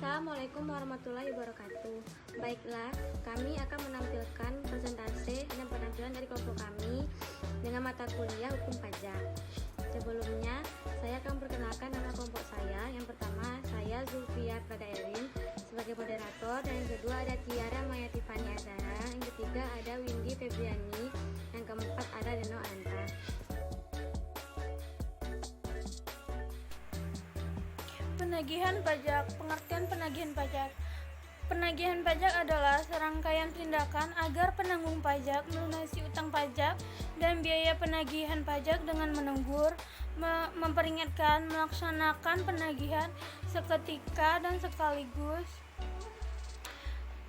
Assalamualaikum warahmatullahi wabarakatuh. Baiklah, kami akan menampilkan presentasi dan penampilan dari kelompok kami dengan mata kuliah Hukum Pajak. Sebelumnya, saya akan perkenalkan nama kelompok saya. Yang pertama, saya Zulfia Prada Erin sebagai moderator, dan yang kedua ada Tiara Maya Tiffany Azara, yang ketiga ada Windy Febriani, yang keempat ada Deno Anta. Penagihan pajak. Pengertian penagihan pajak. Penagihan pajak adalah serangkaian tindakan agar penanggung pajak melunasi utang pajak dan biaya penagihan pajak dengan menegur, memperingatkan, melaksanakan penagihan seketika dan sekaligus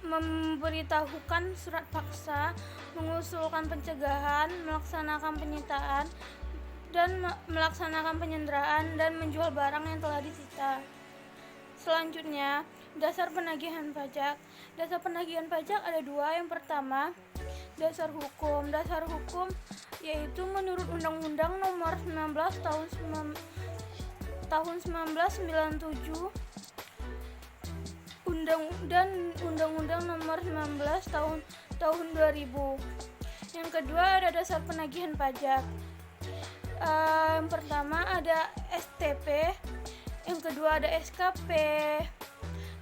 memberitahukan surat paksa, mengusulkan pencegahan, melaksanakan penyitaan, dan melaksanakan penyanderaan dan menjual barang yang telah disita. Selanjutnya, dasar penagihan pajak. Dasar penagihan pajak ada dua. Yang pertama, dasar hukum. Dasar hukum yaitu menurut Undang-Undang Nomor 19 tahun 1997 dan Undang-Undang Nomor 19 tahun 2000. Yang kedua ada dasar penagihan pajak. Yang pertama ada STP, yang kedua ada SKP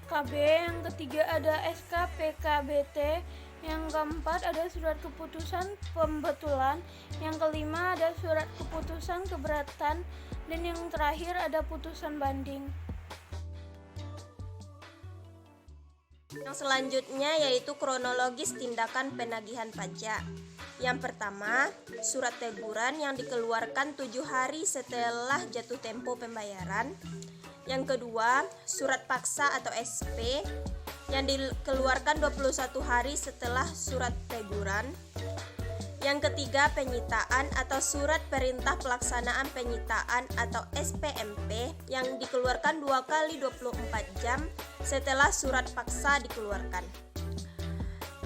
KB, yang ketiga ada SKP KBT, yang keempat ada surat keputusan pembetulan, yang kelima ada surat keputusan keberatan, dan yang terakhir ada putusan banding. Yang selanjutnya yaitu kronologis tindakan penagihan pajak. Yang pertama, surat teguran yang dikeluarkan 7 hari setelah jatuh tempo pembayaran. Yang kedua, surat paksa atau SP yang dikeluarkan 21 hari setelah surat teguran. Yang ketiga, penyitaan atau surat perintah pelaksanaan penyitaan atau SPMP yang dikeluarkan 2 kali 24 jam setelah surat paksa dikeluarkan.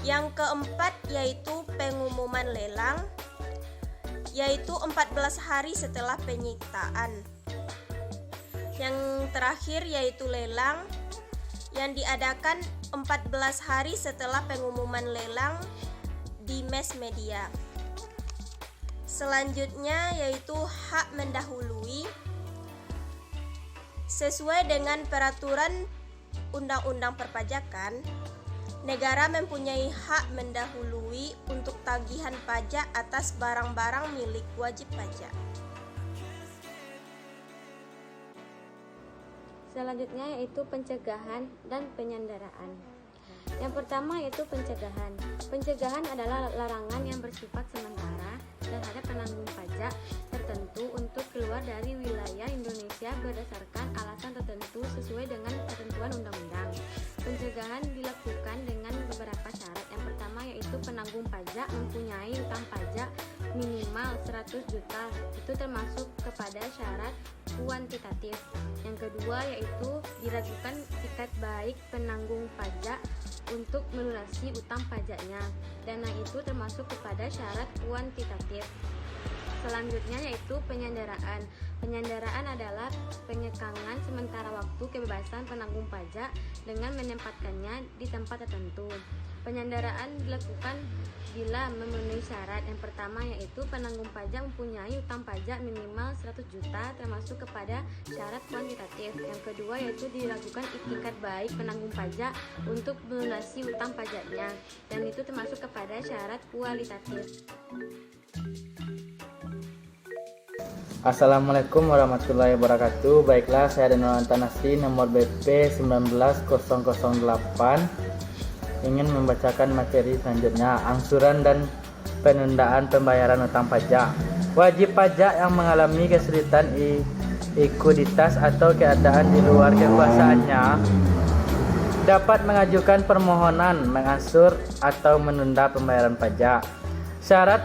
Yang keempat yaitu pengumuman lelang, yaitu 14 hari setelah penyitaan. Yang terakhir yaitu lelang yang diadakan 14 hari setelah pengumuman lelang di mass media. Selanjutnya yaitu hak mendahului. Sesuai dengan peraturan Undang-Undang Perpajakan, negara mempunyai hak mendahului untuk tagihan pajak atas barang-barang milik wajib pajak. Selanjutnya yaitu pencegahan dan penyanderaan. Yang pertama yaitu pencegahan. Pencegahan adalah larangan yang bersifat sementara terhadap penanggung pajak tertentu untuk keluar dari wilayah Indonesia berdasarkan alasan tertentu sesuai dengan ketentuan undang-undang. Pencegahan dilakukan dengan beberapa syarat. Yang pertama yaitu penanggung pajak mempunyai utang pajak minimal 100 juta. Itu termasuk kepada syarat kuantitatif. Yang kedua yaitu diragukan itikat baik penanggung pajak untuk melunasi utang pajaknya. Dana itu termasuk kepada syarat kuantitatif. Selanjutnya yaitu penyanderaan. Penyanderaan adalah penyekangan sementara waktu kebebasan penanggung pajak dengan menempatkannya di tempat tertentu. Penyanderaan dilakukan bila memenuhi syarat. Yang pertama yaitu penanggung pajak mempunyai utang pajak minimal 100 juta termasuk kepada syarat kuantitatif. Yang kedua yaitu dilakukan itikat baik penanggung pajak untuk melunasi utang pajaknya, dan itu termasuk kepada syarat kualitatif. Assalamualaikum warahmatullahi wabarakatuh. Baiklah, saya Deno Anta nomor BP 19008 ingin membacakan materi selanjutnya, angsuran dan penundaan pembayaran utang pajak. Wajib pajak yang mengalami kesulitan likuiditas atau keadaan di luar kekuasaannya dapat mengajukan permohonan mengangsur atau menunda pembayaran pajak. Syarat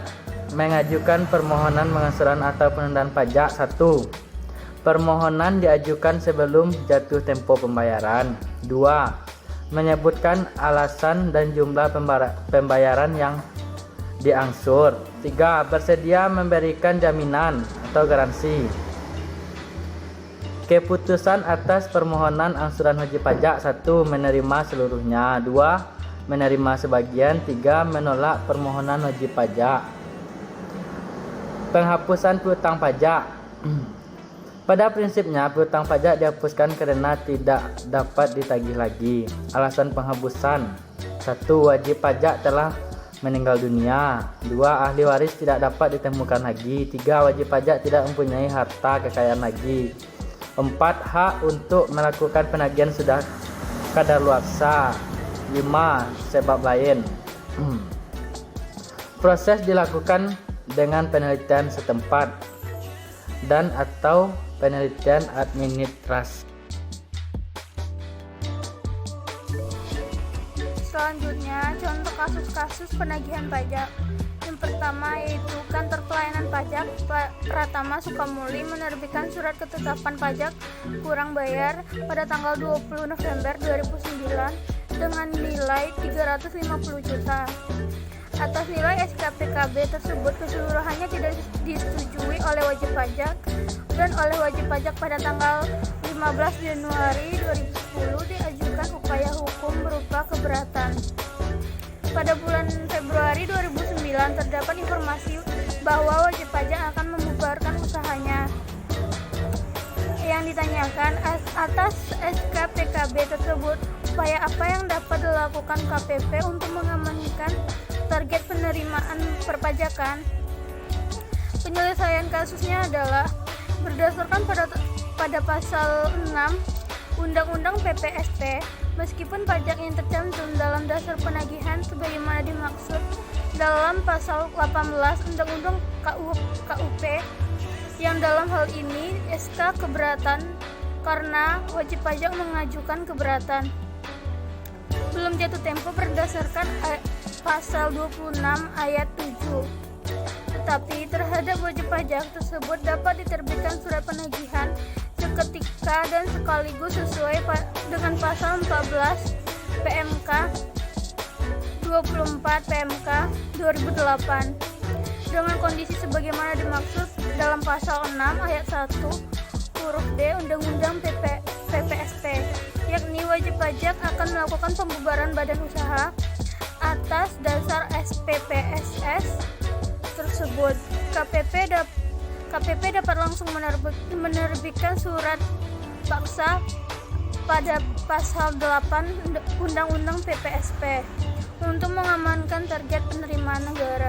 mengajukan permohonan pengangsuran atau penundaan pajak: 1. Permohonan diajukan sebelum jatuh tempo pembayaran. 2. Menyebutkan alasan dan jumlah pembayaran yang diangsur. 3. Bersedia memberikan jaminan atau garansi. Keputusan atas permohonan angsuran wajib pajak: 1. Menerima seluruhnya. 2. Menerima sebagian. 3. Menolak permohonan wajib pajak. Penghapusan piutang pajak. Pada prinsipnya, piutang pajak dihapuskan karena tidak dapat ditagih lagi. Alasan penghapusan: 1. Wajib pajak telah meninggal dunia. 2. Ahli waris tidak dapat ditemukan lagi. 3. Wajib pajak tidak mempunyai harta kekayaan lagi. 4. Hak untuk melakukan penagihan sudah kadaluarsa. 5. Sebab lain. Proses dilakukan dengan penelitian setempat dan atau penelitian administrasi. Selanjutnya, contoh kasus-kasus penagihan pajak. Yang pertama yaitu Kantor Pelayanan Pajak Pratama Sukamuli menerbitkan surat ketetapan pajak kurang bayar pada tanggal 20 November 2009 dengan nilai 350 juta. Atas nilai SKPKB tersebut keseluruhannya tidak disetujui oleh wajib pajak dan oleh wajib pajak pada tanggal 15 Januari 2010 diajukan upaya hukum berupa keberatan. Pada bulan Februari 2009 terdapat informasi bahwa wajib pajak akan membubarkan usahanya. Yang ditanyakan atas SKPKB tersebut, upaya apa yang dapat dilakukan KPP untuk mengamankan target penerimaan perpajakan? Penyelesaian kasusnya adalah berdasarkan pada pasal 6 Undang-Undang PPSP, meskipun pajak yang tercantum dalam dasar penagihan sebagaimana dimaksud dalam pasal 18 Undang-Undang KUP, yang dalam hal ini SK keberatan karena wajib pajak mengajukan keberatan, belum jatuh tempo berdasarkan pasal 26 ayat 7. Tetapi terhadap wajib pajak tersebut dapat diterbitkan surat penagihan seketika dan sekaligus sesuai dengan pasal 14 PMK 24 PMK 2008 dengan kondisi sebagaimana dimaksud dalam pasal 6 ayat 1 huruf D Undang-Undang PPSP, yakni wajib pajak akan melakukan pembubaran badan usaha atas dasar SPPSS tersebut. KPP dapat langsung menerbitkan surat paksa pada pasal 8 Undang-Undang PPSP untuk mengamankan target penerimaan negara.